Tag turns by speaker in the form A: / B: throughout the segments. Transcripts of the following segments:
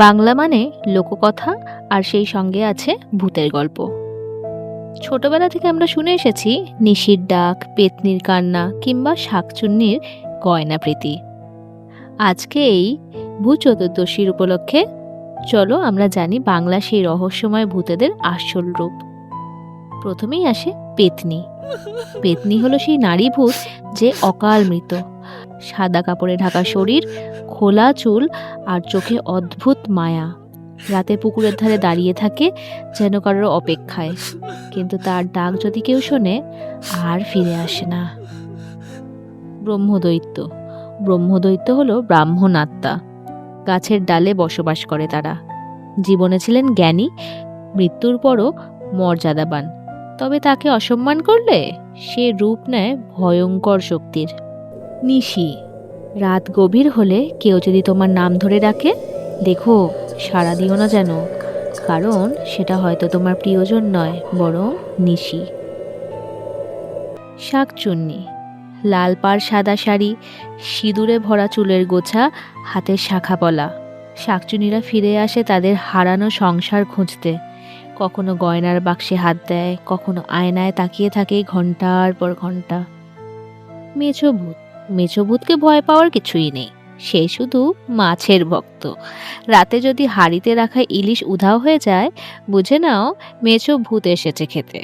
A: বাংলা মানে লোককথা, আর সেই সঙ্গে আছে ভূতের গল্প। ছোটবেলা থেকে আমরা শুনে এসেছি নিশির ডাক, পেতনির কান্না কিংবা শাকচুন্নির গয়নাপ্রীতি। আজকে এই ভূত চতুর্দশীর উপলক্ষে চলো আমরা জানি বাংলা সেই রহস্যময় ভূতেদের আসল রূপ। প্রথমেই আসে পেতনি। পেতনি হলো সেই নারী ভূত যে অকাল মৃত। সাদা কাপড়ে ঢাকা শরীর, খোলা চুল আর চোখে অদ্ভুত মায়া। রাতে পুকুরের ধারে দাঁড়িয়ে থাকে যেন কারোর অপেক্ষায়, কিন্তু তার ডাক যদি কেউ শোনে আর ফিরে আসে না। ব্রহ্মদৈত্য। ব্রহ্মদৈত্য হলো ব্রাহ্মণ আত্মা। গাছের ডালে বসবাস করে তারা। জীবনে ছিলেন জ্ঞানী, মৃত্যুর পরও মর্যাদাবান। তবে তাকে অসম্মান করলে সে রূপ নেয় ভয়ঙ্কর শক্তির। নিশি। রাত গভীর হলে কেউ যদি তোমার নাম ধরে ডাকে, দেখো সাড়া দিও না যেন, কারণ সেটা হয়তো তোমার প্রিয়জন নয়, বরং নিশি। শাকচুন্নি। লাল পাড় সাদা শাড়ি, সিঁদুরে ভরা চুলের গোছা, হাতের শাখা পলা। শাকচুন্নিরা ফিরে আসে তাদের হারানো সংসার খুঁজতে। কখনো গয়নার বাক্সে হাত দেয়, কখনো আয়নায় তাকিয়ে থাকে ঘন্টার পর ঘন্টা। মেছো ভূত। মেছো ভূতকে ভয় পাওয়ার কিছুই নেই, সে শুধু মাছের ভক্ত। রাতে যদি হাঁড়িতে রাখা ইলিশ উধাও হয়ে যায়, বুঝে নাও মেছো ভূত এসেছে খেতে।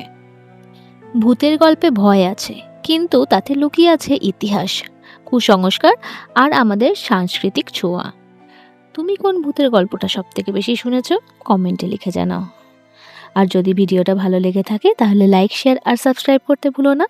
A: ভূতের গল্পে ভয় আছে, কিন্তু তাতে লুকিয়ে আছে ইতিহাস, কুসংস্কার আর আমাদের সাংস্কৃতিক ছোঁয়া। তুমি কোন ভূতের গল্পটা সবথেকে বেশি শুনেছ? কমেন্টে লিখে জানাও। আর যদি ভিডিওটা ভালো লেগে থাকে তাহলে লাইক, শেয়ার আর সাবস্ক্রাইব করতে ভুলো না।